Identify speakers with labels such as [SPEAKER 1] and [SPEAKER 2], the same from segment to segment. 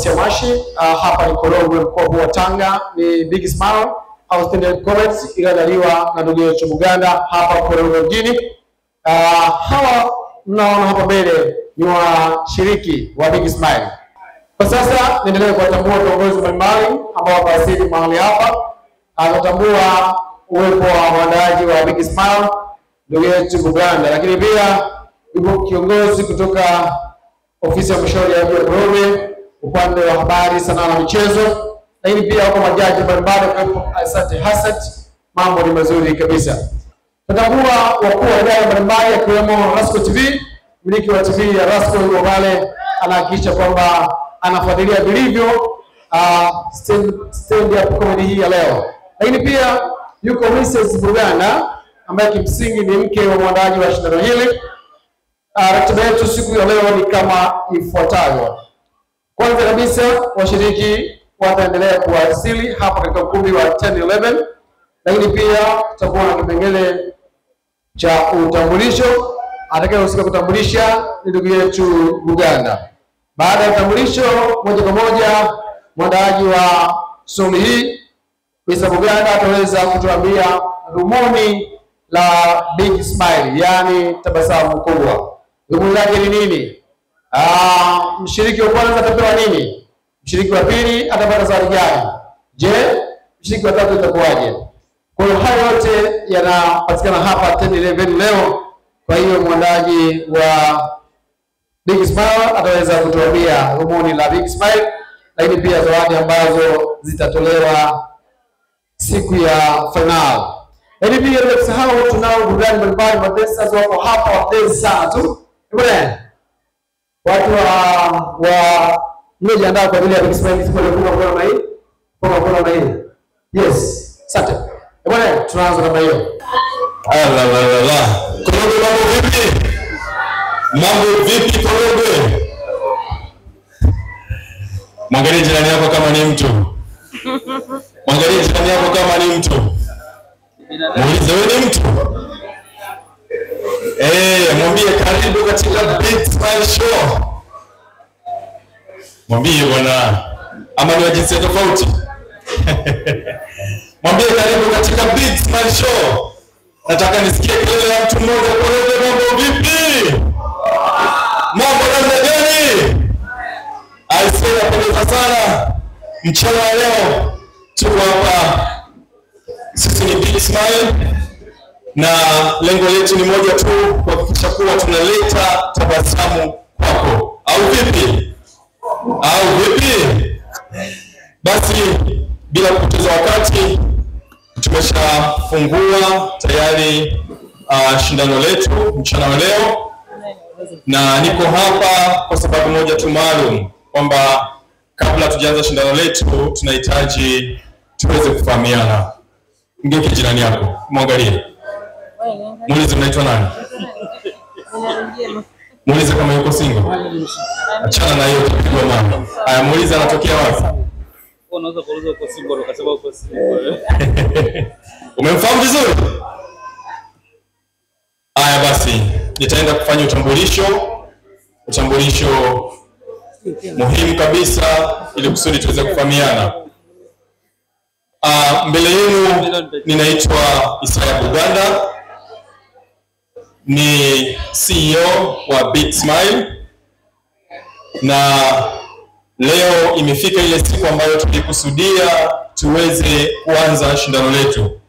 [SPEAKER 1] Thomas Yamashi. Hapa ni Korogwe, mkoa wa Tanga. Ni Big Smile Outstanding Comets iliyodaliwa na ndugu yetu Buganda hapa Korogwe mjini. Hawa mnaona hapa mbele ni washiriki wa Big Smile. Kwa sasa niendelee kuwatambua viongozi mbalimbali ambao wamewasili mahali hapa. Anatambua uwepo wa mwandaaji wa Big Smile ndugu yetu Buganda, lakini pia yupo kiongozi kutoka ofisi ya mshauri ya Korogwe upande wa habari, sanaa na michezo, lakini pia wako majaji mbalimbali kama Asante Hassan. Mambo ni mazuri kabisa. Tutambua wakuu wa idara mbalimbali akiwemo Rasco TV, mmiliki wa TV ya Rasco yuko pale, anahakikisha kwamba anafuatilia vilivyo stand up comedy hii ya leo. Lakini pia yuko Mrs. Buganda ambaye kimsingi ni mke wa mwandaaji wa shindano hili. Ratiba yetu siku ya leo ni kama ifuatavyo. Kwanza kabisa washiriki wataendelea kuwasili hapa katika ukumbi wa 10-11, lakini pia tutakuwa na kipengele cha utambulisho. Atakayehusika kutambulisha ni ndugu yetu Buganda. Baada ya utambulisho, moja kwa moja mwandaaji wa somo hii Mr. Buganda ataweza kutuambia dhumuni la Big Smile, yani tabasamu kubwa. Dhumuni lake ni nini? Mshiriki wa kwanza atapewa nini? Mshiriki wa pili atapata zawadi gani? Je, mshiriki wa tatu itakuwaje? Kwa hiyo hayo yote yanapatikana hapa 10-11 leo. Kwa hiyo mwandaaji wa Big Smile ataweza kutuambia dhumuni la Big Smile, lakini pia zawadi ambazo zitatolewa siku ya final. Lakini pia bila kusahau tunao burudani mbalimbali, madancers wako hapa wapenzi sana tu. Bwana watu wa mmejiandaa kwa ajili ya Big Smile siku ile kuna na hii? Kuna hii. Yes. Asante. Bwana tunaanza na hiyo.
[SPEAKER 2] La. Korogwe mambo vipi? Mambo vipi Korogwe? Mwangalie jirani yako kama ni mtu. Mwangalie jirani yako kama ni mtu. Muulize wewe ni mtu? Mwambie karibu katika Big Smile Show. Mwambie bwana, ama ni wa jinsia tofauti. Mwambie karibu katika Big Smile Show. Nataka nisikie kelele ya mtu mmoja. Korogwe mambo vipi? Mambo namna gani? Aisee, napendeza sana. Mchana wa leo tuko hapa. Sisi ni Big Smile na lengo letu ni moja tu, kuhakikisha kuwa tunaleta tabasamu kwako. Au vipi? Basi bila kupoteza wakati tumeshafungua tayari shindano letu mchana wa leo, na niko hapa kwa sababu moja tu maalum, kwamba kabla tujaanza shindano letu tunahitaji tuweze kufahamiana. Ngeke jirani yako, muangalie. Muulize unaitwa nani? Muulize kama yuko single. Achana na hiyo kupigwa mama. Haya, muulize anatokea wapi?
[SPEAKER 3] Unaweza kuuliza uko single kwa sababu uko single.
[SPEAKER 2] Umemfahamu vizuri? Haya basi, nitaenda kufanya utambulisho muhimu kabisa ili kusudi tuweze kufahamiana. Mbele yenu ninaitwa Isaya Buganda, ni CEO wa Big Smile, na leo imefika ile siku ambayo tulikusudia tuweze kuanza shindano letu.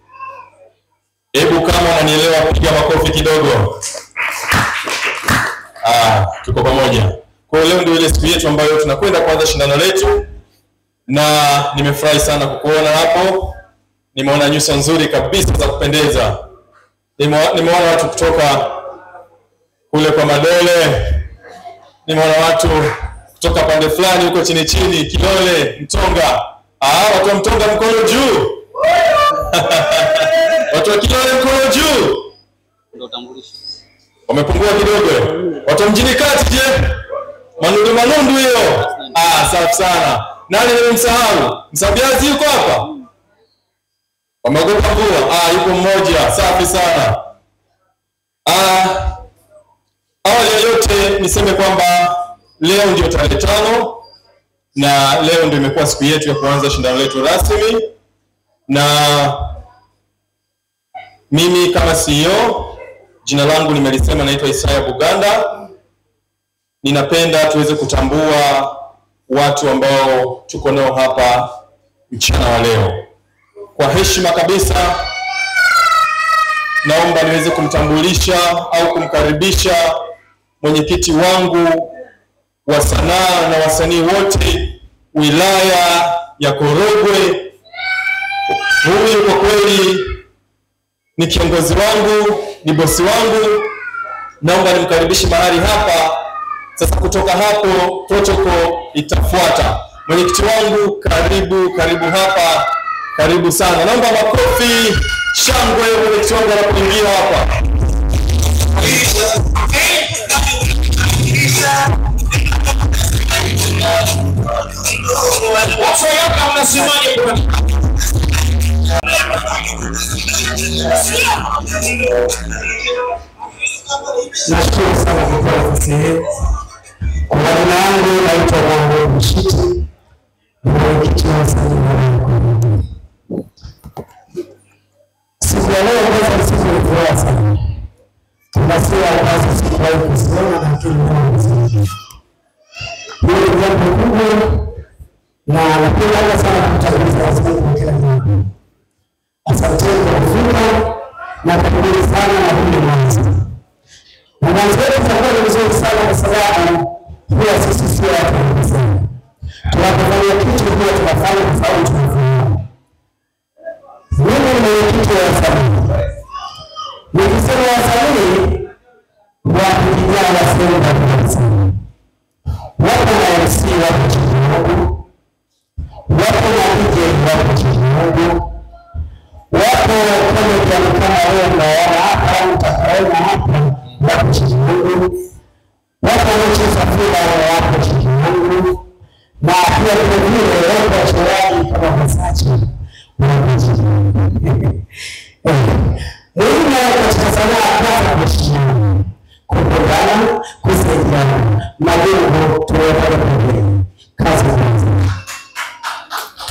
[SPEAKER 2] Hebu kama unanielewa piga makofi kidogo. Tuko pamoja. Kwa hiyo leo ndio ile siku yetu ambayo tunakwenda kuanza shindano letu, na nimefurahi sana kukuona hapo. Nimeona nyuso nzuri kabisa za kupendeza. Nimeona watu kutoka kule kwa Madole. Nimeona watu kutoka pande fulani huko chini Kilole, Mtonga. Watu wa Mtonga mkono juu. Watu wa Kilole mkono juu.
[SPEAKER 3] Ndio utambulisho.
[SPEAKER 2] Wamepungua kidogo. Watu mjini kati je? Manundu hiyo. Safi sana. Nani nimemsahau? Msabiazi yuko hapa? Wameogopa mvua. Yuko mmoja. Safi sana. Awali ya yote niseme kwamba leo ndio tarehe 5 na leo ndio imekuwa siku yetu ya kuanza shindano letu rasmi. Na mimi kama CEO, jina langu nimelisema, naitwa Isaya Buganda. Ninapenda tuweze kutambua watu ambao tuko nao hapa mchana wa leo. Kwa heshima kabisa, naomba niweze kumtambulisha au kumkaribisha mwenyekiti wangu wa sanaa na wasanii wote wilaya ya Korogwe. Huyu kwa kweli ni kiongozi wangu, ni bosi wangu. Naomba nimkaribishe mahali hapa. Sasa kutoka hapo protocol itafuata. Mwenyekiti wangu, karibu hapa. Karibu sana. Naomba makofi, shangwe mwenyekiti wangu anapoingia hapa.
[SPEAKER 4] Nashukuru sana kwa nafasi hii. Kwa majina yangu naitwa Mwangwe Mshiti, mwenyekiti wa wasanii. Siku ya leo kwanza siku ya furaha sana. Tunasikia ambazo sikuwahi kuziona lakini leo nzuri. Hili ni jambo kubwa na napenda sana kutangaza wasanii kwa kila jambo. Asanteni kwa kufika na karibuni sana na hili mwanzo. Na mwanzo wetu utakuwa ni mzuri sana kwa sababu huwa sisi sio watu wengi sana. Tunapofanya kitu huwa tunafanya tofauti tunafanya. Mimi ni mwenyekiti wa wasanii. Nikisema wasanii watu vijana wasanii mbalimbali sana. Wapo na MC wapo chini yangu. Wapo na DJ wapo chini yangu. Wapo kama leo mnaona hapa, mtakaona hapa wapo chini yangu. Wapo wanaocheza filamu wapo chini yangu. Na pia vile wapo wachezaji kama Versace wapo chini yangu. Muhimu katika sanaa kwanza kushirikiana, kupendana, kusaidiana, malengo tuweke pamoja. Kazi nzuri.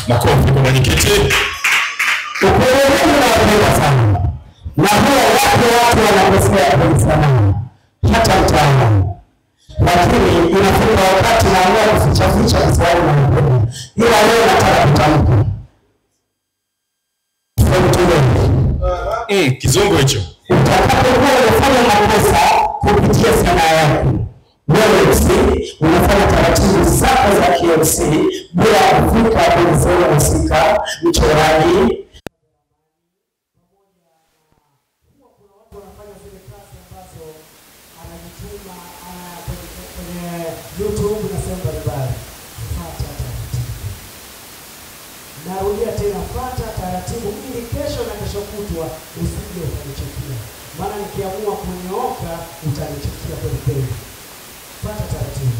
[SPEAKER 2] Makofi kwa mwenyekiti.
[SPEAKER 4] Upelelezi unapenda sana. Na huwa watu wanakosea kwa sanaa. Hata mtaani. Lakini inafika wakati naamua kuficha kwa sababu nampenda. Ila leo nataka kutamka.
[SPEAKER 2] Kizungu hicho.
[SPEAKER 4] Utakapokuwa unafanya makosa kupitia sanaa yako, wewe unafanya taratibu zako za KMC bila kufika kwenye sehemu husika, mchoraji. YouTube na sehemu mbalimbali. Fuata taratibu. Narudia tena, fuata taratibu ili kesho na kesho kutwa usije ukanichukia. Maana nikiamua kunyooka utanichukia kweli kweli. Fuata taratibu.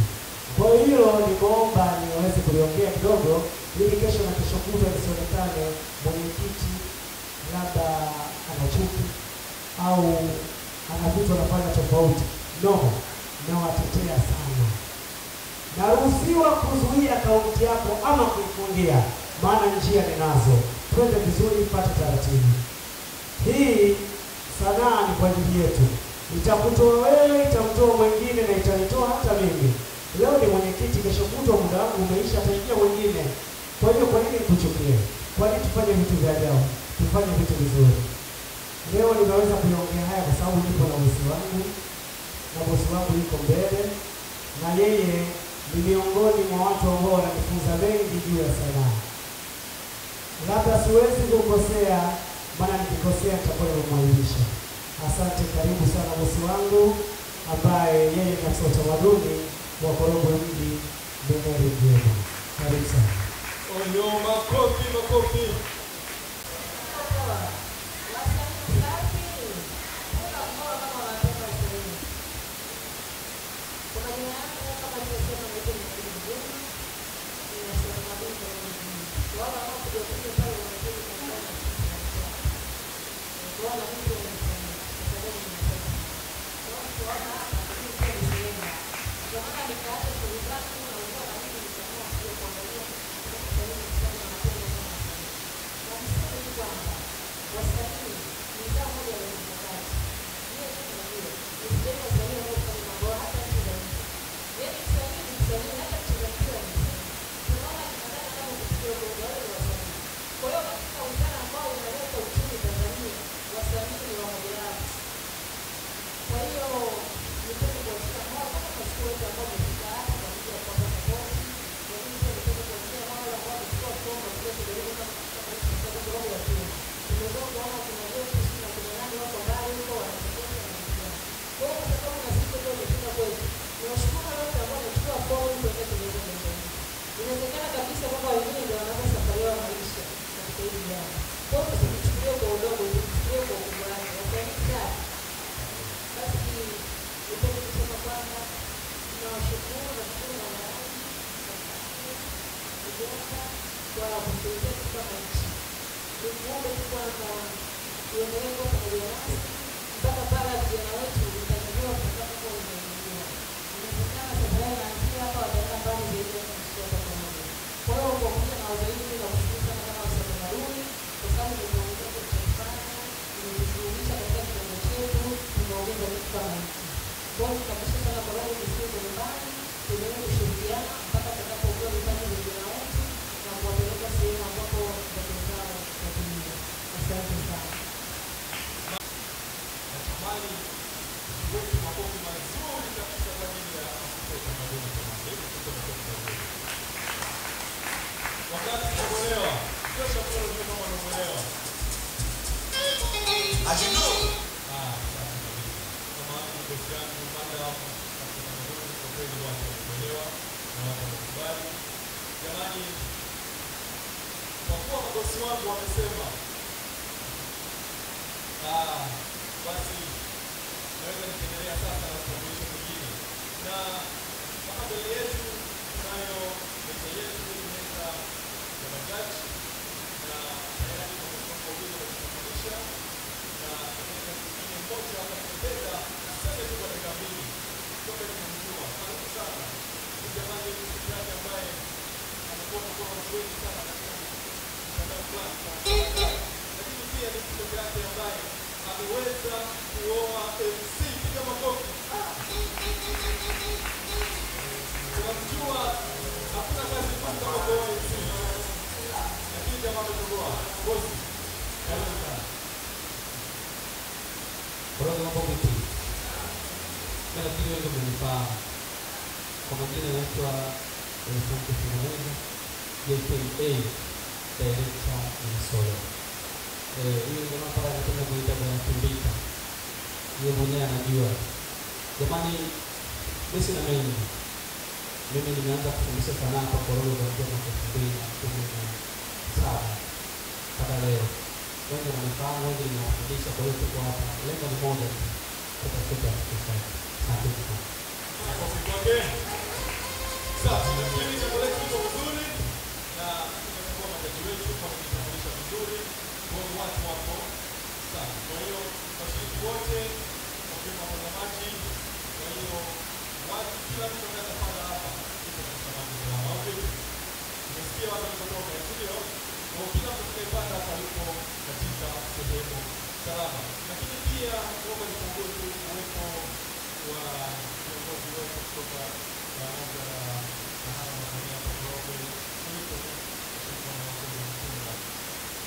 [SPEAKER 4] Kwa hiyo nimeomba niweze kuliongea kidogo ili kesho na kesho kutwa nisionekane mwenyekiti labda ana chuki au ana vitu anafanya tofauti. No, nawatetea sana. Naruhusiwa kuzuia akaunti yako ama kuifungia, maana njia ninazo. Twende vizuri, pata taratibu. Hii sanaa ni kwa ajili yetu. Itakutoa wewe, itamtoa mwingine na itanitoa hata mimi. Leo ni mwenyekiti, kesho kutwa muda wangu umeisha, ataingia mwingine. Kwa hiyo kwa nini nikuchukie? Kwa nini tufanye vitu vya ajabu? Tufanye vitu vizuri. Leo nimeweza kuongea haya kwa sababu nipo na bosi wangu. Na bosi wangu yuko mbele. Na yeye ni miongoni mwa watu ambao wananifunza mengi juu ya sanaa. Labda siwezi kukosea, maana nikikosea nitakuwa nimemwaibisha. Asante, karibu sana bosi wangu ambaye yeye ni afisa utamaduni wa Korogwe mji Beneri Jema. Karibu sana.
[SPEAKER 2] Oyo, makofi, makofi.
[SPEAKER 5] Ndio maana nikaacha shughuli zangu na nguo na mimi nikaamua kuja muombe tu kwamba uendelee kwa pamoja nasi mpaka pale vijana wetu utajua kutaka kwa unaendelea. Inawezekana safari inaanzia hapa wataenda mbali zaidi ya kufikia hapa pamoja. Kwa hiyo kwa kuja na uzaidi na kushukuru sana kama usafiri kwa sababu tumeongeza kuchafanya, tumejishughulisha katika kitengo chetu, tumeongeza vitu kama hivi. Kwa hiyo kabisa sana kwa roho isiyo nyumbani, tuendelee kushirikiana mpaka tutakapokuwa vipaji vya vijana wetu na kuwapeleka sehemu ambapo ndoto zao zitatimia. Asante sana.
[SPEAKER 2] Natamani wetu makofi mazuri kabisa kwa ajili ya utamaduni kama hivi tunachotoa. Wakati tunaelewa, sio chakula tu kama unaelewa. Ajino. Kama ndoto yangu mada hapo utamaduni kwa kweli watu wanaelewa na watu wanakubali. Jamani, kwa kuwa mabosi wangu wamesema basi naweza nikaendelea sasa na utambulisho mwingine. Na hapa mbele yetu tunayo meza yetu meza ya majaji na tayari tumekuwa kwa wingi wa kutambulisha na meza nyingine moja hapa tunapenda asante tu kwa dakika mbili kutoka tunamjua. Karibu sana. Jamani ni msikilizaji ambaye amekuwa kwa watu wengi sana katika mtandao fulani. Lakini pia ni mtoto wake ambaye ameweza kuoa MC. Piga makofi. Tunamjua hakuna kazi kubwa kama kuoa MC. Lakini jamaa ametoboa. Bosi. Karibu sana.
[SPEAKER 6] Kutoka hapo kitu. Kila kitu wewe umenifahamu. Kwa majina naitwa Franco Fernandez, JKA Director Msolo. Huyo jamaa pale anataka kuita bwana Kimbika. Yeye mwenyewe anajua. Jamani, mimi sina mengi. Mimi nimeanza kufundisha sanaa kwa Kororo kuanzia mwaka 2017 mpaka leo. Wengi wananifahamu, wengi ninawafundisha, kwa hiyo tuko hapa. Lengo ni moja tu, kutafuta pesa. Asante sana.
[SPEAKER 2] Sasa tunafikiri chakula kiko vizuri na tumekuwa majaji wetu kwa kutambulisha vizuri kwa watu wako. Sasa kwa hiyo washiriki wote wakiwa watazamaji, kwa hiyo watu kila mtu anaweza panda hapa kwa sababu ya maombi. Tumesikia watu kutoka studio, kwa kila mtu anayepanda hapa yuko katika sehemu salama. Lakini pia naomba nitambue tu uwepo wa viongozi wetu kutoka pamoja na mahali wanafanyia pamoja kuliko kushirikiana na wakozi mkuu.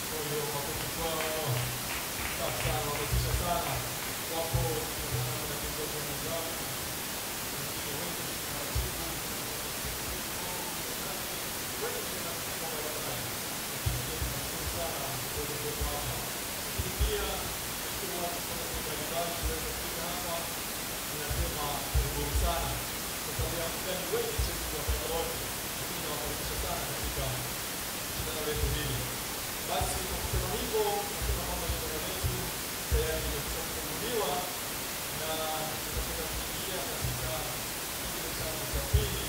[SPEAKER 2] Kwa hiyo makofi kwao. Sasa wametisha sana. Wapo na kiongozi mwenzao. Wengine wengi taratibu. Wengi na kwa barabara. Tunashukuru sana kwa kuwepo hapa. Lakini pia kwa watu kutoka mbalimbali tuweze kufika hapa. Tunasema karibuni sana. Kwa sababu ya muda ni wengi sisi kuwapenda wote, lakini nawakaribisha sana katika shindano letu hili. Basi kwa kusema hivyo, nasema kwamba shindano letu tayari limeshafunguliwa na tutakwenda kuingia katika kipindi changu cha pili.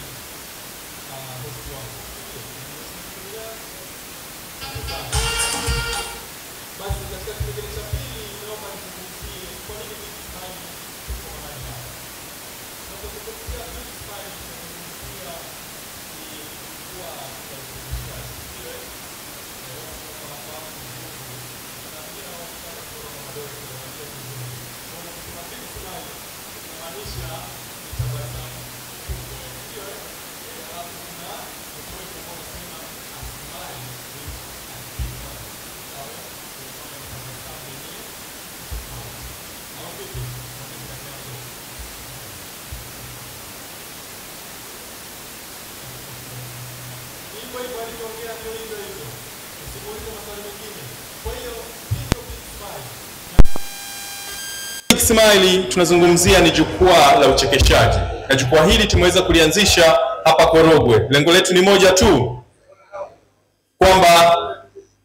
[SPEAKER 2] Hosti wangu basi katika kipindi cha pili naomba nizungumzie kwa nini Big Smile tuko mahali hapa. Tunapozungumzia Big Smile tunazungumzia ni kuwa ya uzalishaji. Ndio watu wanafahamu vizuri na pia wanataka kuona madogo kuanzia vizuri. Kwa hiyo kusema Big Smile inamaanisha ni tabasamu kubwa. Ndio alafu kuna watu wengi ambao wanasema a smile is a big smile. Sawa? Kwa tabasamu yenyewe au vipi? Hivyo hivyo alivyoongea ndio hivyo hivyo. Usimuulize maswali mengine. Kwa hiyo hiyo Big Smile. Big Smile tunazungumzia ni jukwaa la uchekeshaji. Na jukwaa hili tumeweza kulianzisha hapa Korogwe. Lengo letu ni moja tu, kwamba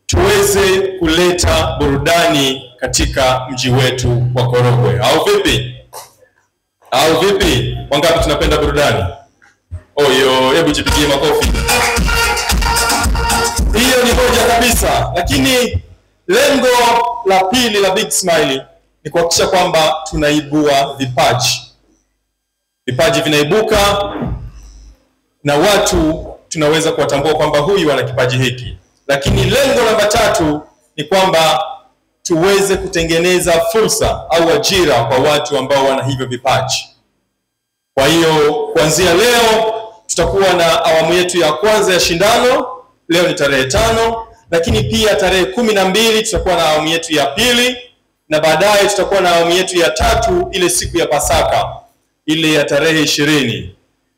[SPEAKER 2] tuweze kuleta burudani katika mji wetu wa Korogwe. Au vipi? Au vipi? Wangapi tunapenda burudani? Oyo, hebu jipigie makofi. Hiyo ni moja kabisa. Lakini Lengo la pili la Big Smile ni kuhakikisha kwamba tunaibua vipaji. Vipaji vinaibuka na watu tunaweza kuwatambua kwamba huyu ana kipaji hiki. Lakini lengo namba 3 ni kwamba tuweze kutengeneza fursa au ajira kwa watu ambao wana hivyo vipaji. Kwa hiyo kuanzia leo tutakuwa na awamu yetu ya kwanza ya shindano. Leo ni tarehe 5, lakini pia tarehe 12 tutakuwa na awamu yetu ya pili, na baadaye tutakuwa na awamu yetu ya 3 ile siku ya Pasaka, ile ya tarehe 20.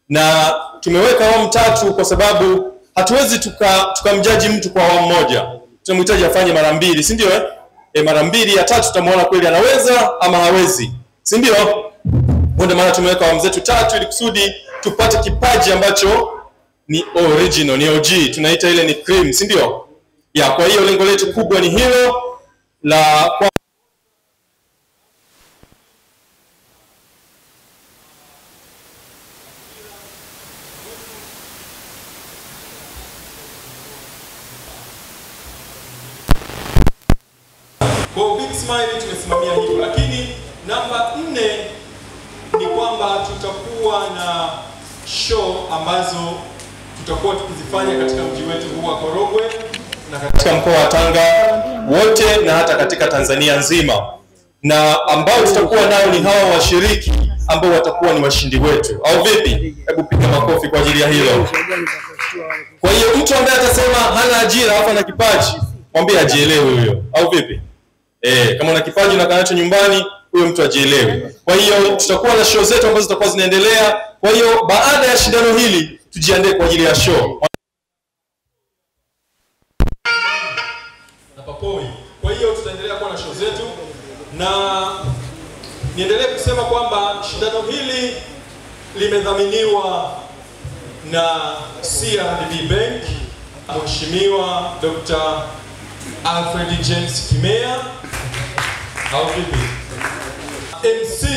[SPEAKER 2] Na tumeweka awamu 3 kwa sababu hatuwezi tukamjaji mtu kwa awamu moja. Tunamhitaji afanye mara 2, si ndio mara 2, ya 3 tutamuona kweli anaweza ama hawezi, si ndio? Ndio maana tumeweka awamu zetu 3 ili kusudi tupate kipaji ambacho ni original, ni OG, tunaita ile ni cream, si ndio? Kwa hiyo lengo letu kubwa ni hilo la kwa Big Smile tumesimamia hivyo. Lakini namba 4 ni kwamba tutakuwa na show ambazo tutakuwa tukizifanya katika mji wetu huu wa Korogwe na katika mkoa wa Tanga wote na hata katika Tanzania nzima, na ambao tutakuwa nao ni hawa washiriki ambao watakuwa ni washindi wetu, au vipi? Hebu piga makofi kwa ajili ya hilo. Kwa hiyo mtu ambaye atasema hana ajira hapa na kipaji, mwambie ajielewe huyo, au vipi? Kama una kipaji na kanacho nyumbani, huyo mtu ajielewe. Kwa hiyo tutakuwa na show zetu ambazo zitakuwa zinaendelea. Kwa hiyo baada ya shindano hili tujiandae kwa ajili ya show na Papoi. Kwa hiyo tutaendelea kuwa na show zetu, na niendelee kusema kwamba shindano hili limedhaminiwa na CRDB Bank, Mheshimiwa Dr. Alfred James Kimea, au vipi? MC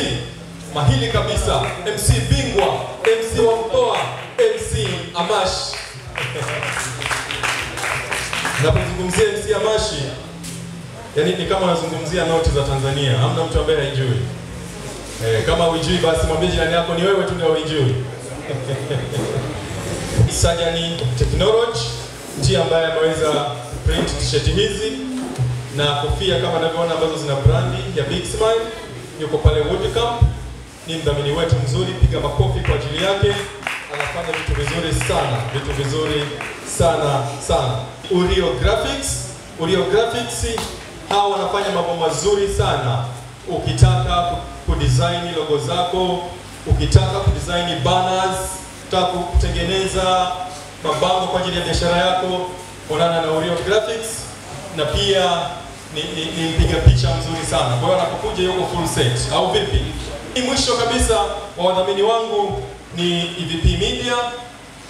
[SPEAKER 2] mahili kabisa, MC bingwa, MC wa mkoa, MC Amash. Napozungumzia MC Amashi, yani ni kama nazungumzia noti za Tanzania. Hamna mtu ambaye haijui. Kama hujui basi mwambie jirani yako ni wewe tu ndio hujui. Sajani Technology ndiye ambaye ameweza print t-shirt hizi na kofia kama unavyoona ambazo zina brandi ya Big Smile. Yuko pale Wood Camp, ni mdhamini wetu mzuri, piga makofi kwa ajili yake. Anafanya vitu vizuri sana, vitu vizuri sana. Urio Graphics hao wanafanya mambo mazuri sana. Ukitaka kudesign logo zako, ukitaka kudesign banners, ukitaka kutengeneza mabango kwa ajili ya biashara yako, onana na Urio Graphics. Na pia ni mpiga picha mzuri sana. Kwa hiyo anapokuja yuko full set, au vipi? Mwisho kabisa wa wadhamini wangu ni EVP Media,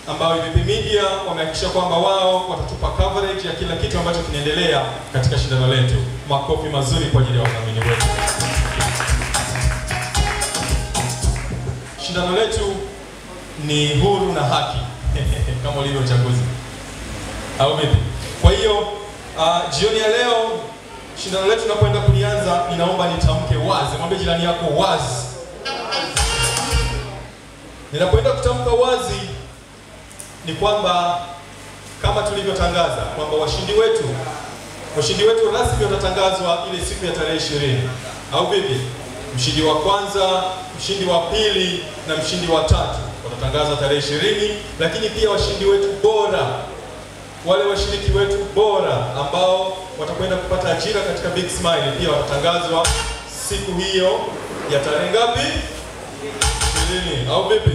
[SPEAKER 2] ambao EVP Media wamehakikisha kwamba wao watatupa coverage ya kila kitu ambacho kinaendelea katika shindano letu. Makofi mazuri kwa ajili ya wadhamini wetu. Shindano letu ni huru na haki kama ulivyo uchaguzi, au vipi? Kwa hiyo jioni ya leo shindano letu tunapoenda kulianza, ninaomba nitamke wazi. Mwambie jirani yako wazi. Ninapoenda kutamka wazi ni kwamba kama tulivyotangaza kwamba washindi wetu rasmi watatangazwa ile siku ya tarehe 20, au vipi? Mshindi wa kwanza, mshindi wa pili na mshindi wa 3 watatangazwa tarehe 20, lakini pia washindi wetu bora, wale washiriki wetu bora ambao watakwenda kupata ajira katika Big Smile pia watatangazwa siku hiyo ya tarehe ngapi? 20, au vipi?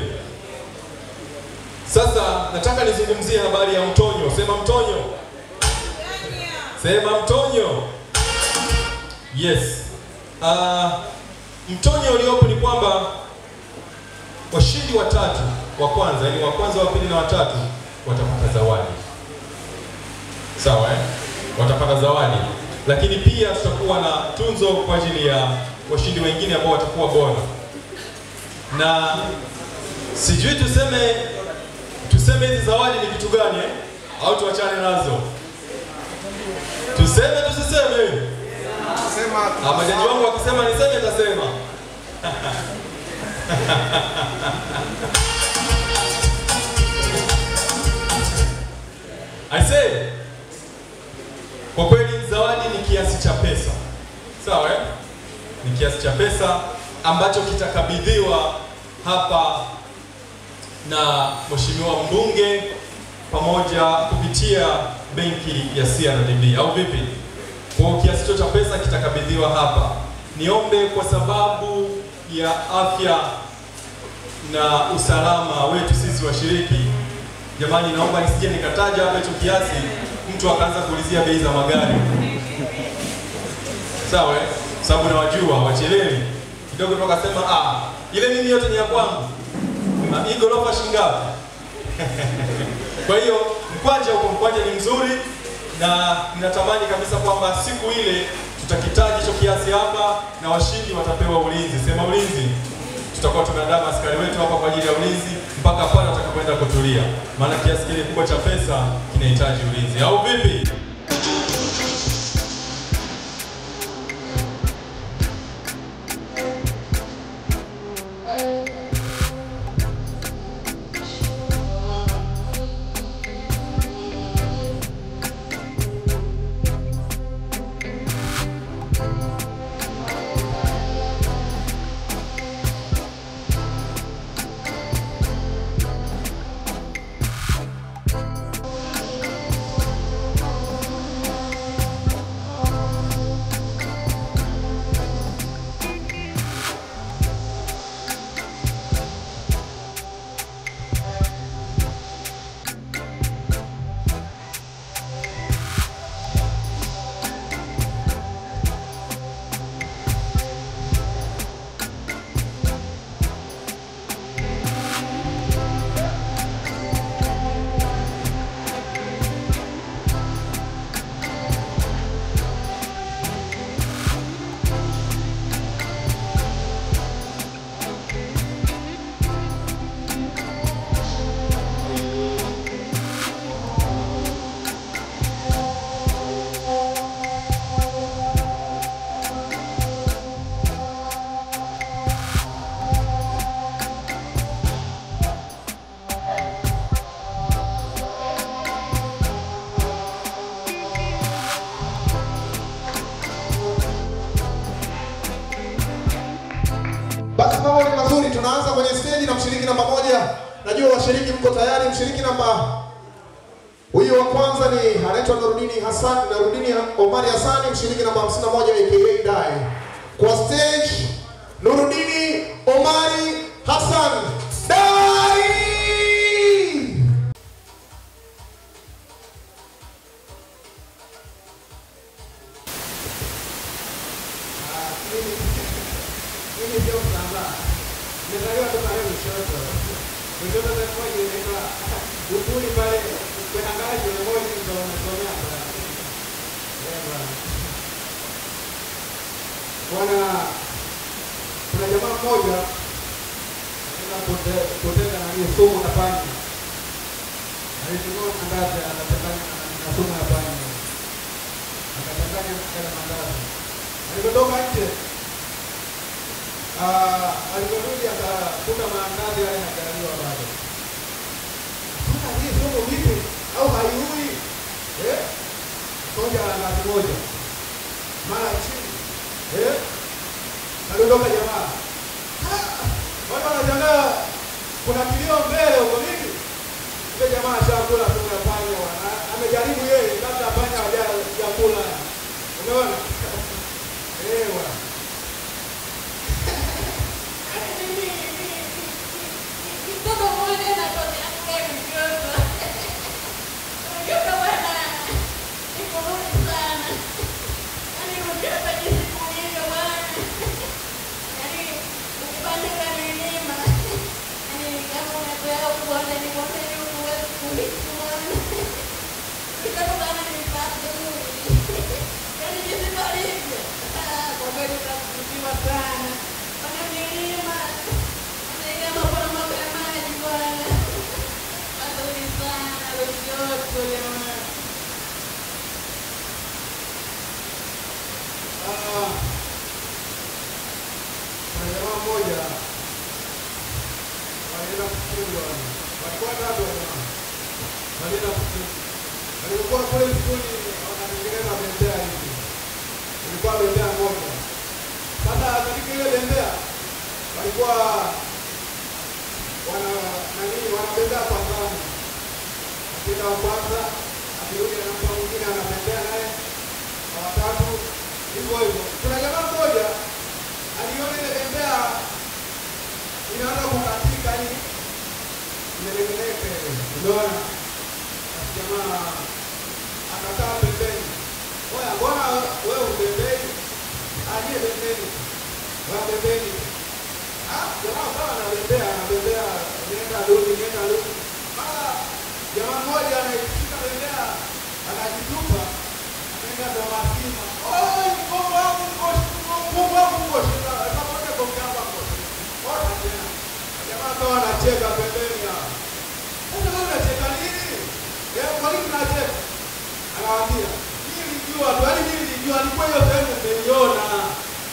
[SPEAKER 2] Sasa nataka nizungumzie habari ya mtonyo. Sema mtonyo. Sema mtonyo. Yes. Mtonyo uliopo ni kwamba washindi wa 3 wa kwanza, yani wa kwanza, wa pili na wa 3 watapata zawadi. Sawa watapata zawadi, lakini pia tutakuwa na tunzo kwa ajili ya washindi wengine ambao watakuwa bora. Na sijui tuseme hizi zawadi ni kitu gani au tuachane nazo? Tuseme tusiseme?
[SPEAKER 7] Sema.
[SPEAKER 2] Majaji wangu wakisema niseme nitasema. I say, kwa kweli zawadi ni kiasi cha pesa. Sawa eh? Ni kiasi cha pesa ambacho kitakabidhiwa hapa na mheshimiwa mbunge pamoja kupitia benki ya CRDB au vipi? Kwa kiasi hicho cha pesa kitakabidhiwa hapa. Niombe kwa sababu ya afya na usalama wetu sisi washiriki, jamani, naomba nisije nikataja hapa hicho kiasi mtu akaanza kuulizia bei za magari. Sawa eh? Sababu nawajua wachelewi kidogo tu akasema ile mimi yote ni ya kwangu. Na hii gorofa shingapi? Kwa hiyo mkwanja ni mzuri na ninatamani kabisa kwamba siku ile tutakitaji hicho kiasi hapa na washindi watapewa ulinzi. Sema ulinzi. Tutakuwa tumeandaa askari wetu hapa kwa ajili ya ulinzi mpaka pale watakapoenda kutulia. Maana kiasi kile kubwa cha pesa kinahitaji ulinzi. Au vipi?
[SPEAKER 7] Basi mambo ni mazuri, tunaanza kwenye stage na mshiriki namba 1. Najua washiriki mko tayari. Mshiriki namba huyo wa kwanza ni anaitwa Nurudini Omari Hassan, mshiriki namba 51 aka Dai. Kwa stage Nurudini Omari Hassan Dai.
[SPEAKER 4] Mimi sio msamba. Nimezaliwa tu pale Lushoto. Lushoto ni kwa hiyo inaitwa Ukuli pale kwa tangazo la moyo ndio unasomea pale. Bwana kuna jamaa mmoja anataka kutenda na hiyo somo na pani. Alisema andaza akatanganya na somo la pani. Akatanganya na mandazi. Alipotoka nje aliporudi akakuta maandazi yale yanajaliwa bado. Sasa hii somo vipi au haiui? Soja la ngazi moja. Mara chini. Aliondoka jamaa. Watu wanashangaa kuna kilio mbele huko nini? Yule jamaa ashakula somo ya panya bwana. Amejaribu yeye kabla panya hawajakula. Umeona? Bwana.
[SPEAKER 5] Yaani ukipanda milima, yaani kama
[SPEAKER 7] mmoja walienda kufunga, walikuwa tatu jamaa, walienda kufunga. Walikuwa kule skuli wanatengeneza bendera hivi, ilikuwa bendera moja. Sasa katika ile bendera walikuwa wanabendera kwa zamu, akina wa kwanza akirudi na mtu mwingine anabendera naye na watatu hivyo hivyo. Kuna jamaa mmoja aliona ile bendera inaanza kukatika hii imelengeleke, unaona, jamaa akakaa pembeni. Oya, mbona wewe pembeni? Aje pembeni. Wewe pembeni. Jamaa kama anabembea, nenda rudi. Mara jamaa mmoja anaishika bendera, anajitupa, anaenda ndo masima. Oi, Mungu wangu ngoshi. Atakwenda kwa kamba ngoshi. Ona tena. Jamaa kama anacheka pembeni hapo. Sasa wewe unacheka nini? Kwa nini unacheka? Anawaambia, nilijua alikuwa hiyo sehemu umeiona.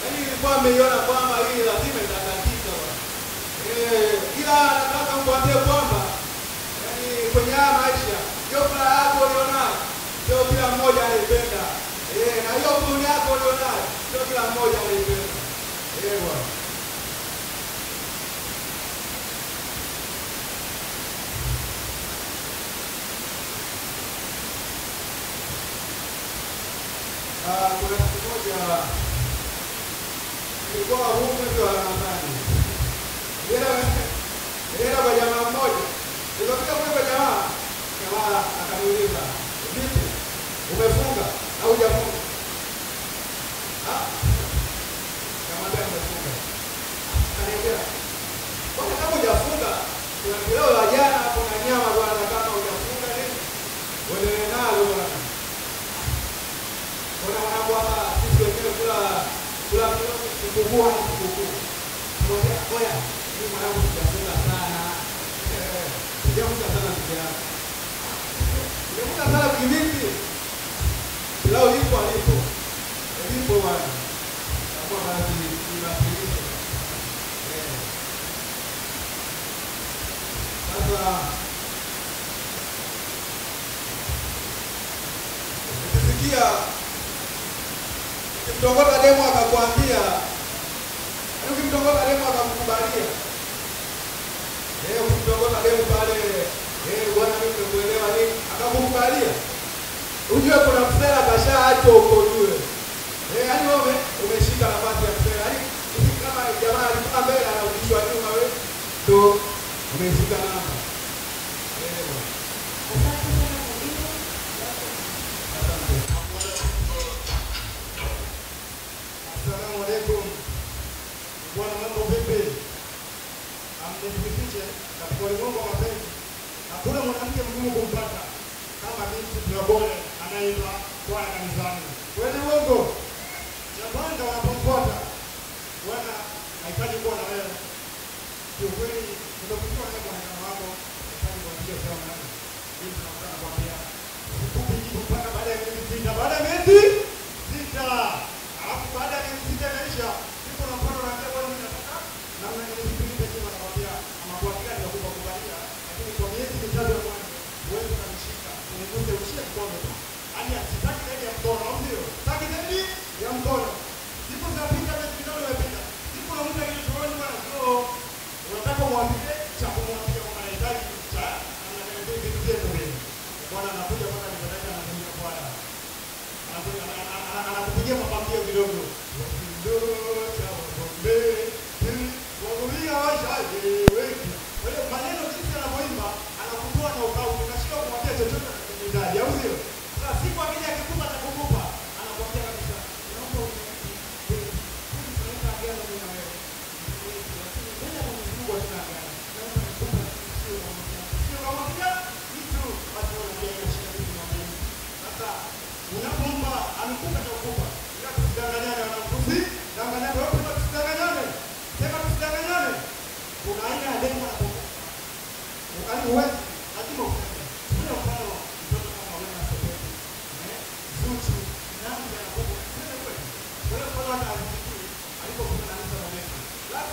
[SPEAKER 7] Yaani nilikuwa nimeiona kwamba hii lazima itakatika bwana. Ila nataka kuambia kwamba yaani kwenye haya maisha hiyo furaha yako ulionayo sio kila mmoja anaipenda. Na hiyo huzuni yako ulionayo sio kila mmoja anaipenda. Bwana. Kuna siku moja ilikuwa huu mwezi wa Ramadhani. Nilienda kwa jamaa mmoja. Nilipofika kule kwa jamaa akaniuliza, vipi, umefunga au hujafunga? Nikamwambia nimefunga. Akaniambia, mbona kama hujafunga? Kuna kileo la jana hapo na nyama bwana, kama hujafunga nini? Uendelee nalo bwana. Kuna wanangu hapa sisi wenyewe kula sikukuu. Mwambia, oya, mimi mwanangu sijafunga sana. Sijafunga sana vijana. Sijafunga sana kivipi? Lao lipo alipo. Lipo bwana. Kama basi tunafundisha. Sasa ukisikia ukimtongoza demo akakwambia, ukimtongoza demo akakukubalia, ukimtongoza demo pale, bwana mimi nimekuelewa nini, akakukubalia, ujue kuna msela kashaacho huko juu. Yaani wewe umeshika nafasi ya msela. Yaani kama jamaa alikuwa mbele anarudishwa nyuma, wewe ndio umeshika namba.
[SPEAKER 5] Asante sana mwalimu.
[SPEAKER 7] Assalamu alaikum. Bwana, mambo vipi? Amnifikiche katika ulimwengu wa mapenzi. Hakuna mwanamke mgumu kumpata kama binti Tuyobole anaitwa Bwana kanisani. Kweli uongo? Cha kwanza wanapomfuata, Bwana hahitaji kuwa na wewe. Kiukweli nimekutoa kwa mwana wako, hahitaji kuambia sawa nani. Binti anataka kuambia, sikupi jibu mpaka baada ya miezi 6. Baada ya miezi 6. Alafu baada ya miezi 6 inaisha, ndipo unapata unaambia bwana mimi nataka namna nilipita chini nakwambia ama kwa kile nitakupa kubalia, lakini kwa miezi 3 ya mwanzo wewe unanishika, uniguse ushie mkono tu. Yaani sitaki zaidi ya mkono, au sio? Sitaki zaidi ya mkono. Ndipo zinapita miezi 5 imepita. Ndipo unamuta ile tuone bwana sio unataka muambie cha kumwambia kama anahitaji cha anataka vitu vyetu vile. Bwana anakuja mpaka nipeleka na Bwana. Anakuja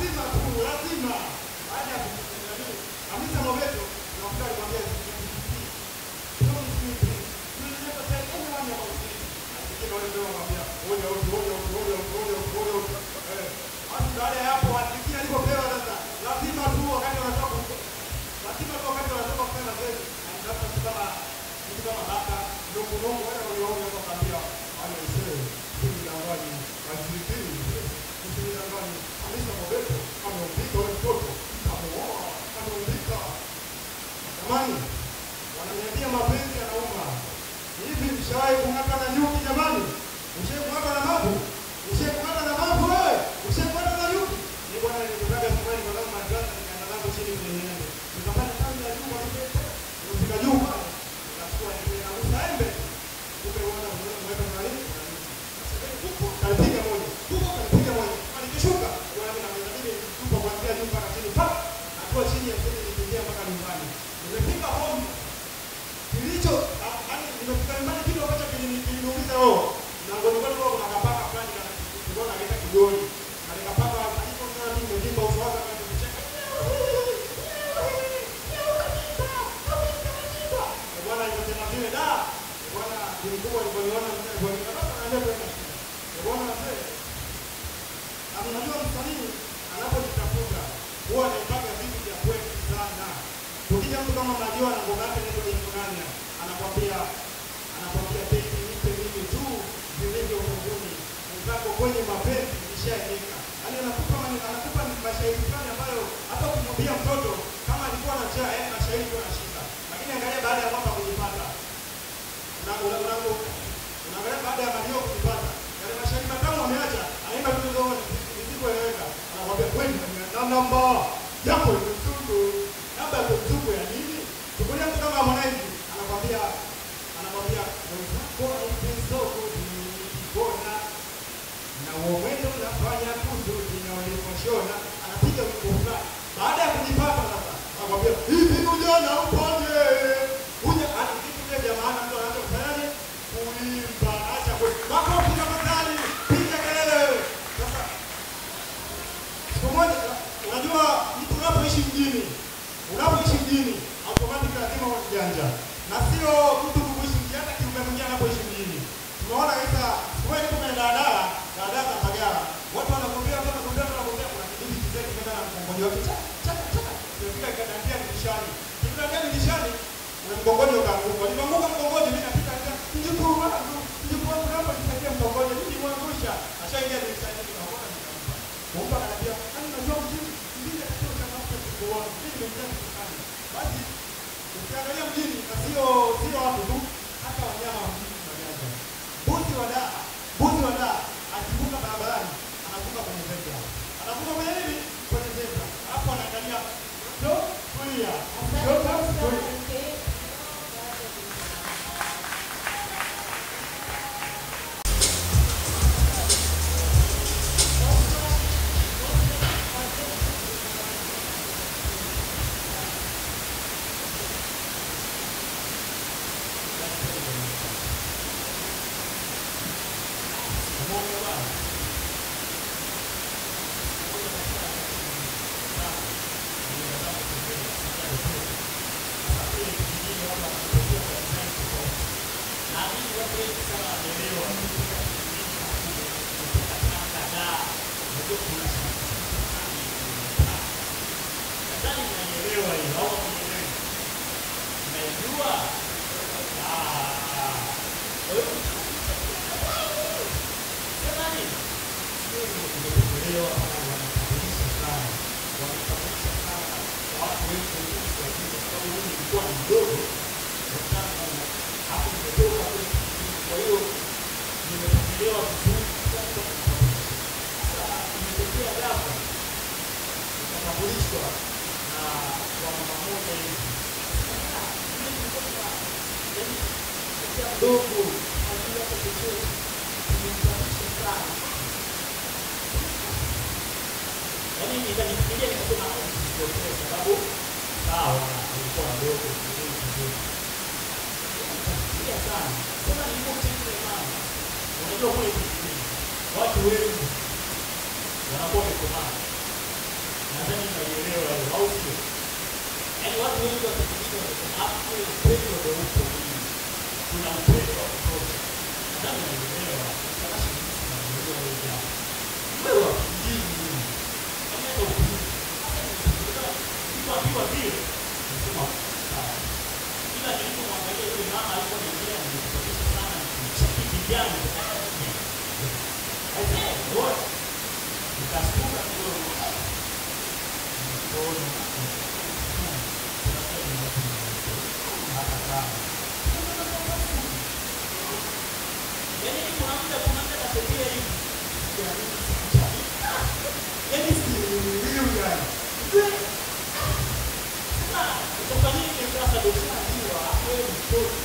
[SPEAKER 8] lazima baada ya Hamisa Mobeto na mkali mwambie don't sleep. You will never tell anyone about it. Asikie wale ndio wanambia hoja. Hadi baada ya hapo asikia alipopewa sasa. Lazima tu wakati wanatoka kwenda mbele. Anataka kama hata ndio wale walioona kwa kambia wale sio ndangani azitini. Ndangani Hamisa Mobeto ameupika mtoto. Ameupika. Jamani, wananiambia mapenzi yanauma. Hivi mshawahi kung'ata na nyuki jamani? Mshawahi kung'ata na mabu? Mshawahi kung'ata na mabu wewe? Mshawahi kung'ata na nyuki? Ni bwana nilikutaga sokoni kwa sababu madrasa nikaenda nazo chini kwenye nyembe. Nikapata kazi ya juu hapo. Nilifika juu pale. Nikachukua ile na usaembe. Umeona mweka na nini? Kanipiga moja. Alikishuka. Bwana mimi namwambia tupo kuanzia juu mpaka chini. Hatua chini ya chini nikiingia mpaka nyumbani. Nimefika home. Nimefika nyumbani kitu ambacho kiliniuliza roho. Na ngoni kuna kapaka fulani kana anaita kidoni. Na nikapaka alipo sana mimi nimevimba uso wake kama kucheka. Bwana alisema vile da. Bwana nilikuwa niliona Bwana mzee. Unajua msanii anapojitafuta huwa anaipaka vitu vya kweli sana. Ukija mtu kama Majiwa na ngoma yake ndio inafanya anakwambia beti nipe mimi tu vilivyo mbinguni. Mzako kwenye mapenzi nishaeleka. Yaani anakupa mashairi fulani ambayo hata kumwambia mtoto kama alikuwa na njaa mashairi tu anashika. Lakini angalia baada ya mwaka kujipata. Unaangalia baada ya Majiwa kujipata. Yale mashairi matamu ameacha, anaimba tu zote zisizoeleweka. Anakwambia kweli namba yako mtundu. Namba ya mtundu ya nini? Tukulia mtu kama Harmonize anakwambia kwa hizo kuna na uomendo unafanya kuzuri na walikoshona anapiga wimbo fulani. Baada ya kujipata sasa anakwambia hivi ujana upoje? Uja anakitu vya maana mtu anaanza kufanyaje? Kuimba acha kwa makofi na madali piga kelele. Sasa siku moja unajua mtu unapoishi mjini automatically lazima uwe mjanja. Na sio mtu kuishi mjini hata kiumbe mwingine anapoishi mjini. Tumeona kabisa wewe kama daladala za Mbagala. Watu wanagombea kuna kijiji kizee kimeenda na mkongojo wake chaka. Tunafika ikadandia dirishani. Kidandia dirishani na mkongojo ukaanguka. Nilianguka mkongojo mimi napita njukuru hapa nitakia mkongojo mimi mwangusha. Ashaingia dirishani tunaona nikampa. Kumpa anambia unajua mjini katika changamoto kubwa. Mimi nimejaa kukani. Basi ukiangalia mjini na sio watu tu hata wanyama wa mjini wanajanja. Buzi wa daa akivuka barabarani anavuka kwenye zebra. Anavuka kwenye nini? Kwenye zebra. Hapo anaangalia ndio kulia. Nadhani mnaelewa hiyo au sio? Yaani watu wengi watafikiri hapo upendo ndio upo hivi. Kuna upendo wa kutosha. Nadhani mnaelewa. Sasa shiriki na mnaelewa hiyo jambo. Wewe ndio kama upendo. Kwa vile nasema sawa. Ila nilipomwangalia yule mama alikuwa anaendelea kunifikisha sana mchapiki gani. What? Nikashtuka kidogo. Nikaona hata kama yaani kuna muda natembea hivi. Yaani si real guy. Utafanyike sasa ndio tunajua wewe ni mtoto.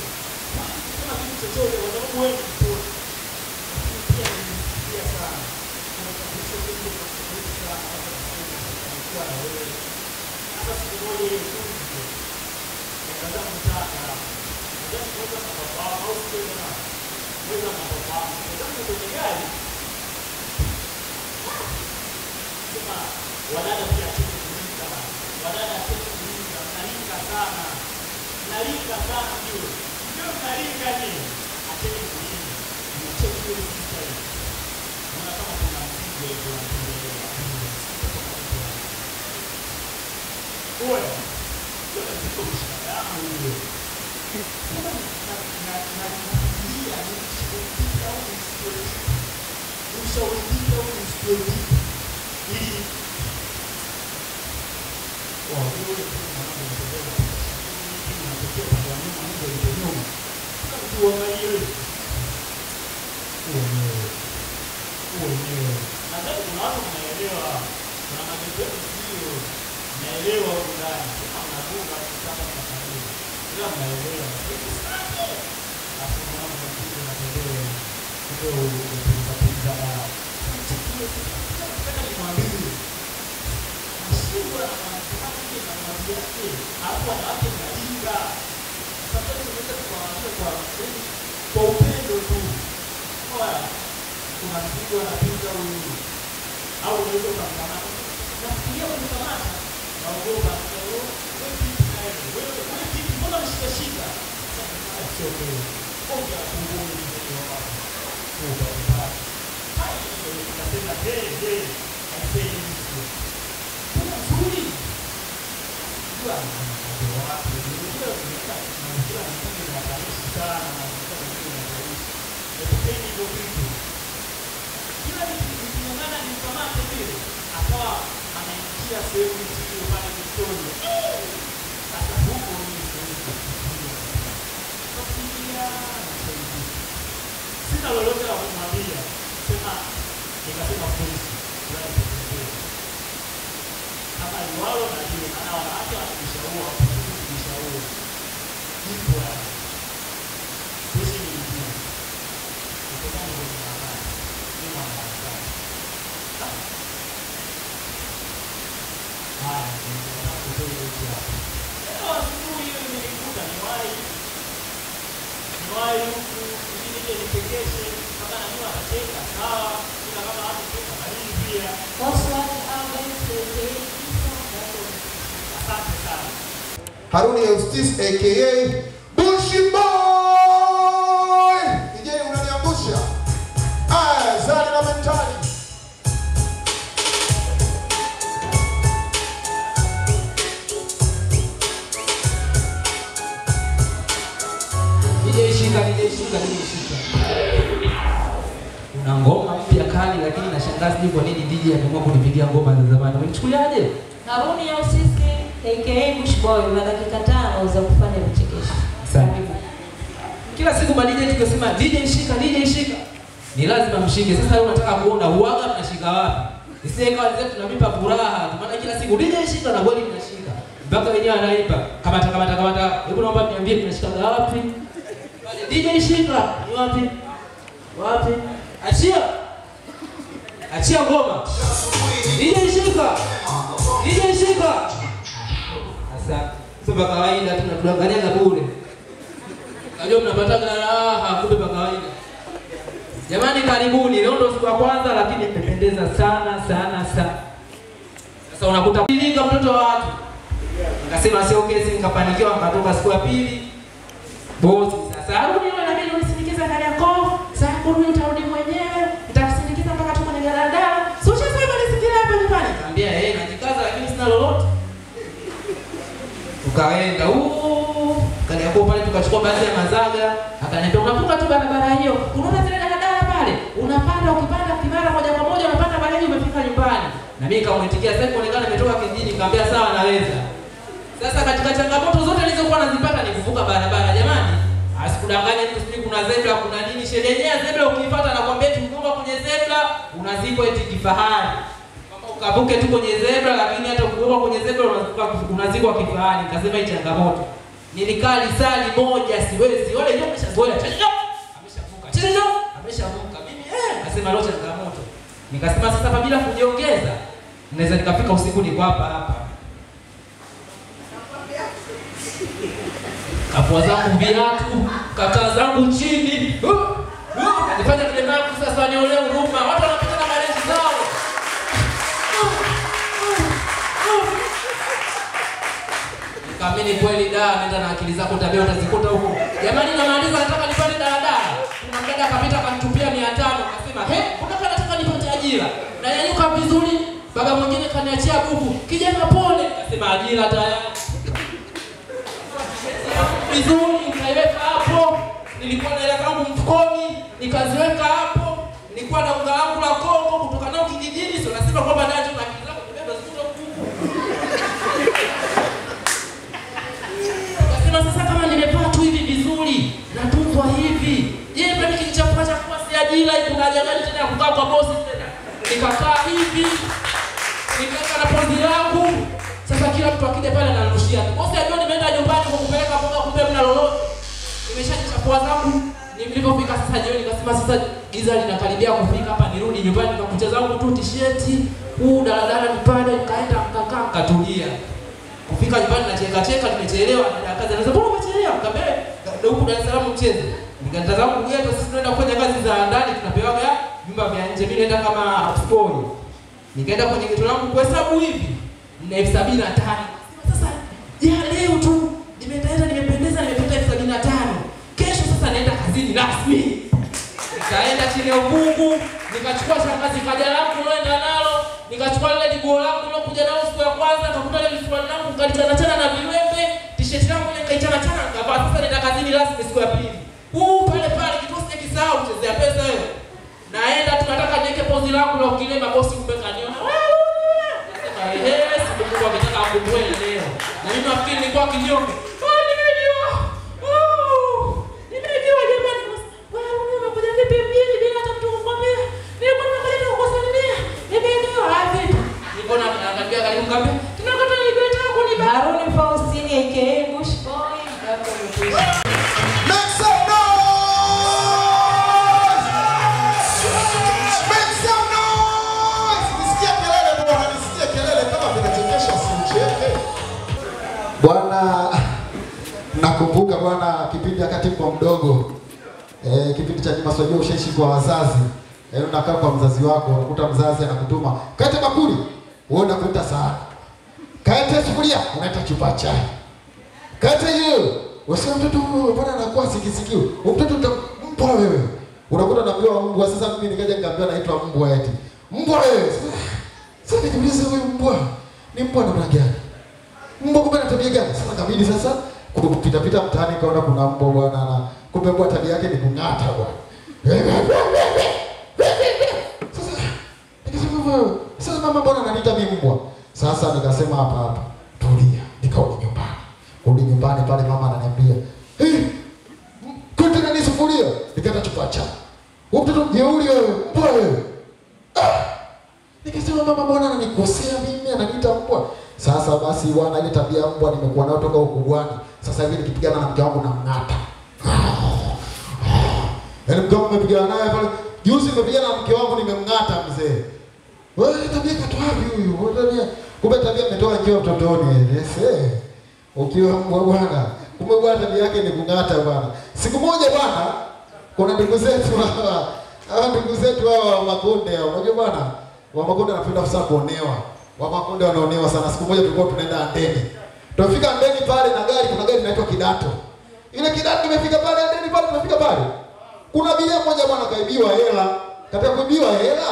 [SPEAKER 8] Kama kitu chochote kwa sababu wewe ni mtoto. Pia ni sana. Kuna kitu chochote kinachotokea hapa na wewe. Sasa siku moja ile ndio. Nikaanza kutaka. Ndio kuweza na baba au sio na wewe na baba. Ndio kwenye gari. Sema wadada pia kitu wadada kitu sana. Nalika sana ndio. Ndio nalika ni. Acheni kulinda. Mcheki hiyo sasa hivi. Unaona kama kuna mzigo hiyo unaendelea. Wewe. Wewe sio mshaka huyo. Kama na ushauri au ushauri ili wewe nadhani kuna watu mnaelewa, kuna magazeti sio naelewa ndani kama mnafunga kama mnafanya ila mnaelewa hakuna mtu anatembea ndio unapata dawa nataka nimwambie mshindwa anamtaka na mambo yake hapo wanawake mnalinga sasa tunaweza kuangalia kwa upendo tu kwa kuna mtu anapinga huyu au unaweza kumkamata nafikiria kumkamata na ugopa wewe kitu mbona mshikashika sasa sio wewe ongea kungoni ndio hapo kwa hai ndio tunasema hey aisee kuna nzuri kwa watu ndio ndio sana ndio vitu kila nikingana nikamate vile akawa anaingia sehemu hiyo pale mtoni sasa huko ni sina lolote la kumwambia sema nikasema polisi kama wao na yule ana wanawake wanamshauri kumshauri hivyo
[SPEAKER 7] Haruni Eustace aka Bushi Boy. DJ unaniangusha. Zali na mentali.
[SPEAKER 6] DJ shika. Una ngoma mpya kali lakini nashangaa sijui kwa nini DJ ameamua kunipigia ngoma za zamani. Umechukuliaje?
[SPEAKER 5] Haruni Eustace aka Bush Boy na dakika 5 za kufanya vichekesho.
[SPEAKER 6] Asante. Kila siku DJ tukisema DJ shika. Ni lazima mshike. Sasa wewe unataka kuona huaga mnashika wapi? Isije kwa wenzetu tunampa furaha. Maana kila siku DJ shika na bodi mnashika. Mpaka wenyewe anaimba. Kamata. Hebu naomba niambie tunashika wapi? DJ shika. Ni wapi? Wapi? Achia ngoma. DJ shika. Sasa kwa kawaida tunatuangalia bure. Najua mnapata raha kumbe kwa kawaida. Jamani karibuni. Leo ndo siku ya kwanza lakini mmependeza sana. Sasa unakuta kulinga mtoto wa watu. Nikasema sio kesi, nikapanikiwa nikatoka siku ya pili. Bosi sasa arudi wewe na mimi unisindikiza ndani yako. Sasa kurudi utarudi mwenyewe. Nitakusindikiza mpaka tu kwenye daladala. Sio sasa nisikia hapa nyumbani. Nikamwambia najikaza lakini sina lolote. Tukaenda kaliako pale tukachukua baadhi ya mazaga, akaniambia unavuka tu barabara hiyo. Unaona zile daladala pale? Unapanda ukipanda kibara moja kwa moja unapanda pale hiyo umefika nyumbani. Na mimi nikamwitikia sasa kuonekana nimetoka kijijini, nikamwambia sawa naweza. Sasa katika changamoto zote nilizokuwa nazipata ni kuvuka barabara. Jamani, asikudanganye mtu sisi kuna zebra kuna nini sheria yenyewe zebra ukiipata na kwambia tukivuka kwenye zebra unazikwa eti kifahari. Kama ukavuke tu kwenye zebra lakini hata ukivuka kwenye zebra unazikwa kifahari. Nikasema hii changamoto. Nilikaa lisali moja siwezi. Wale ndio ameshazoea. Ameshavuka. Ameshavuka. Mimi nasema leo changamoto. Nikasema sasa bila kujiongeza naweza nikafika usiku niko hapa. Kapua zangu viatu, kaka zangu chini. Nifanya vile mambo sasa nione huruma. Watu wanapita na malenzi zao. Kamini kweli nenda na akili zako tabia utazikuta huko. Jamani namaliza nataka nipande daladala. Kuna mdada akapita akanitupia 500 akasema, "Unataka nataka nipate ajira." Na nyanyuka vizuri, baba mwingine kaniachia buku. Kijana pole, akasema ajira tayari. Vizuri nikaiweka hapo. Nilikuwa na hela zangu mfukoni, nikaziweka hapo. Nilikuwa na unga wangu la Kongo kutoka nao kijijini, sio nasema kwamba nacho na akili zako kubeba zikuta huko. Sasa kama nimevaa tu hivi vizuri, natunzwa hivi. Yeye pale kinichafua chafua si ajira hiyo kuna haja gani tena kukaa kwa bosi tena. Nikakaa hivi. Nikaweka na pozi langu. Sasa kila mtu akija pale anarushia. Bosi ajua nimeenda nyumbani kwa kupeleka mboga kumbe mna lolote. Nimeshajichafua zangu. Nilipofika sasa jioni nikasema sasa giza linakaribia kufika hapa nirudi nyumbani nikakuta zangu tu t-shirt. Daladala nipande nikaenda nikakaa nikatulia. Kufika nyumbani na cheka tumechelewa na kazi anasema mbona umechelewa kambe huko Dar es Salaam mchezo nikatazama geto sisi tunaenda kufanya kazi za ndani tunapewa nyumba vya nje mimi naenda kama spoil nikaenda kwenye geto langu kuhesabu hivi na 75 sasa leo tu nimependeza nimepata 75 kesho sasa naenda kazini rasmi nikaenda chini ya Ubungu nikachukua shangazi kaja langu naenda nalo nikachukua ile nguo langu nilokuja nalo siku ya kwanza nikakuta ile mfuano langu kalitana na viwembe t-shirt langu nikaitana nikavaa sasa nenda kazini rasmi siku ya pili pale kitosi kisahau chezea pesa wewe naenda tunataka niweke pozi langu la ukilema bosi kumbe kaniona nasema siku ametaka kumwele leo na mimi nafikiri nilikuwa kinyonge nimejua jamani wewe umekuja vipi mjini bila hata mtu kukwambia nilikuwa nimekuja kukusalimia nimejua wapi nilikuwa naambia karibu kambi tunakata nilikuwa tangu ni Haruni Faustini aka Bush Boy hapo mwisho
[SPEAKER 7] Make some noise! Make some noise! Nisikia kelele bwana, nisikia kelele kama vinachekesha simcheke. Bwana nakumbuka bwana kipindi wakati kwa mdogo. Kipindi cha nyuma sio ushaishi kwa wazazi. Unakaa kwa mzazi wako, unakuta mzazi anakutuma, "Kate bakuli." Wewe unakuta sana. "Kate sufuria." Unaita chupa chai. "Kate hiyo." Wasema mtoto bwana anakuwa sikisikio. Mtoto utampa wewe. Unakuta naambiwa mbwa sasa mimi nikaja nikamwambia naitwa mbwa eti. Mbwa wewe. Sasa nijiulize huyu mbwa ni mbwa na rangi gani? Mbwa kumbe ana tabia gani? Sasa kabidi sasa kupita mtaani kaona kuna mbwa bwana na kumbe mbwa tabia yake ni kung'ata bwana. Sasa mama mbona ananiita mimi mbwa? Sasa nikasema hapa tulia. Nikarudi nyumbani. Kurudi nyumbani pale mama ananiambia, "Kote nani sufuria?" Nikata chupa cha. Mtoto jeuri wewe, mbwa wewe. Nikasema mama mbona ananikosea mimi ananiita mbwa? Sasa basi bwana ile tabia mbwa nimekuwa nayo toka ukubwani. Sasa hivi nikipigana na mke wangu na mng'ata. Mke wangu nimepigana naye pale. Juzi nimepigana na mke wangu nimemng'ata mzee. Wewe tabia katoa wapi huyu? Wewe kumbe tabia umetoa njoo mtotoni. Ukiwa mbwa bwana. Kumbe bwana tabia yake ni kung'ata bwana. Siku moja bwana kuna ndugu zetu hawa ndugu zetu hawa wa Makonde hao. Unajua bwana wa Makonde anapenda sana kuonewa. Wa Makonde wanaonewa sana. Siku moja tulikuwa tunaenda Andeni. Tunafika Andeni pale na gari, kuna gari inaitwa Kidato. Ile Kidato imefika pale Andeni pale, tunafika pale. Kuna bilia mmoja bwana kaibiwa hela. Katika kuibiwa hela.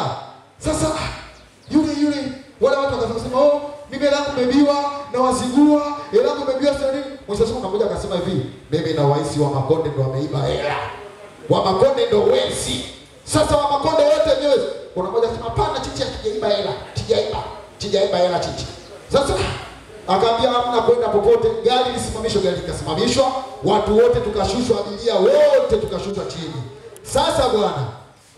[SPEAKER 7] Sasa yule wale watu wakasema, "Oh, mimi langu mebiwa na wazigua, hela yangu mebiwa sasa nini?" Mwisho siku mmoja akasema hivi, "Mimi na waisi wa Makonde ndo wameiba hela. Wa Makonde ndo wezi." Sasa wa Makonde wote wenyewe. Kuna mmoja akasema, "Hapana, Chichi hatujaiba hela. Tijaiba hela Chichi." Sasa akaambia hamna kwenda popote, gari lisimamishwe, gari likasimamishwa, watu wote tukashushwa, abiria wote tukashushwa chini. Sasa bwana,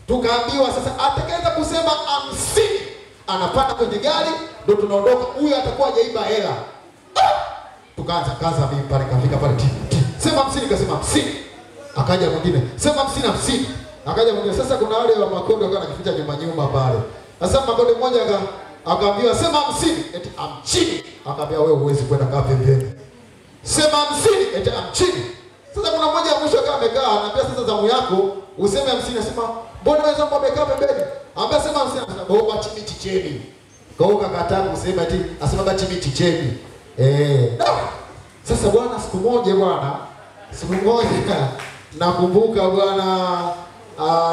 [SPEAKER 7] tukaambiwa sasa atakayeza kusema 50 anapanda kwenye gari ndio tunaondoka, huyu atakuwa hajaiba hela. Tukaanza kaza mimi pale, kafika pale sema 50, kasema 50. Akaja mwingine sema 50. Akaja mwingine. Sasa kuna wale wa Makonde wakawa nakificha nyuma pale. Sasa Makonde mmoja akaambiwa sema 50, eti amchini. Akaambia wewe huwezi kwenda kaa pembeni. Sema 50, eti amchini. Sasa kuna mmoja mwisho akawa amekaa, anaambia sasa zamu yako useme 50, anasema mbona wewe zangu amekaa pembeni? Anambia sema 50, anasema baba chimi chicheni. Kauka kataa kusema eti asema baba chimi chicheni. Sasa bwana, siku moja nakumbuka bwana,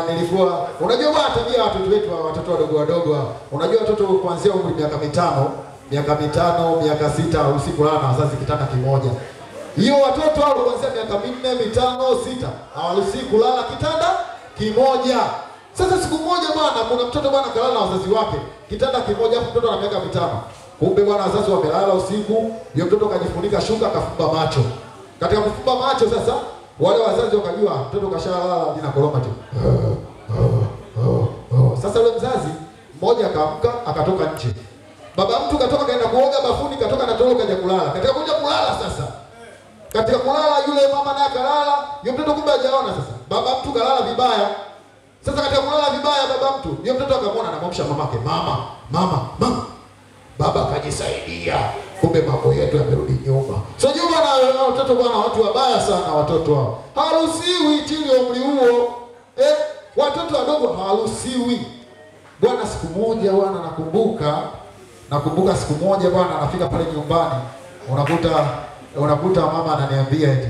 [SPEAKER 7] nilikuwa unajua bwana tabia watoto wetu, watoto wadogo. Unajua watoto kuanzia umri miaka 5, miaka 6 usiku lala na wazazi kitanda kimoja. Hiyo watoto hao kuanzia miaka 4, 5, 6 hawaruhusi kulala kitanda kimoja. Sasa siku moja bwana, kuna mtoto bwana kalala na wazazi wake kitanda kimoja, hapo mtoto ana miaka 5. Kumbe bwana wazazi wamelala usiku, yule mtoto kajifunika shuka, kafumba macho. Katika kufumba macho sasa wale wazazi wakajua mtoto kashalala jina koroma tu. Sasa yule mzazi mmoja akaamka akatoka nje. Baba mtu katoka kaenda kuoga bafuni, katoka na toro kaja kulala. Katika kuja kulala sasa, katika kulala yule mama naye kalala, yule mtoto kumbe hajaona sasa. Baba mtu kalala vibaya. Sasa katika kulala vibaya baba mtu, yule mtoto akamwona anamwamsha mamake, mama. Baba akajisaidia. Kumbe mambo yetu yamerudi nyuma. Sio nyuma na watoto bwana, watu wabaya sana watoto hao. Haruhusiwi chini ya umri huo. Watoto wadogo haruhusiwi. Bwana siku moja bwana nakumbuka siku moja bwana anafika pale nyumbani, unakuta mama ananiambia eti,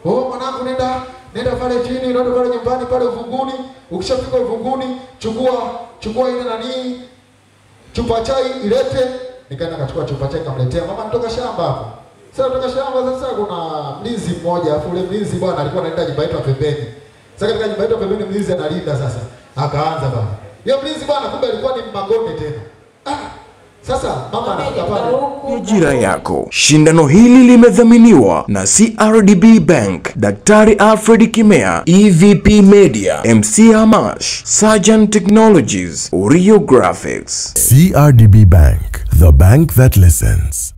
[SPEAKER 7] "Oh mwanangu, nenda pale chini, nenda pale nyumbani pale uvunguni. Ukishafika uvunguni, chukua ile nani chupa chai ilete." Nikaenda kachukua chupa chai kamletea mama, nitoka shamba hapo. Sasa kutoka shamba sasa kuna mlinzi mmoja, afu ule mlinzi bwana alikuwa anaenda nyumba yetu pembeni. Sasa katika nyumba yetu pembeni mlinzi analinda sasa. Akaanza bwana. Yule mlinzi bwana kumbe alikuwa ni Makonde tena. Sasa mama anafika pale.
[SPEAKER 9] Ajira yako. Shindano hili limedhaminiwa na CRDB Bank, Daktari Alfred Kimea, EVP Media, MC Hamash, Surgeon Technologies, Urio Graphics.
[SPEAKER 10] CRDB Bank, the bank that listens.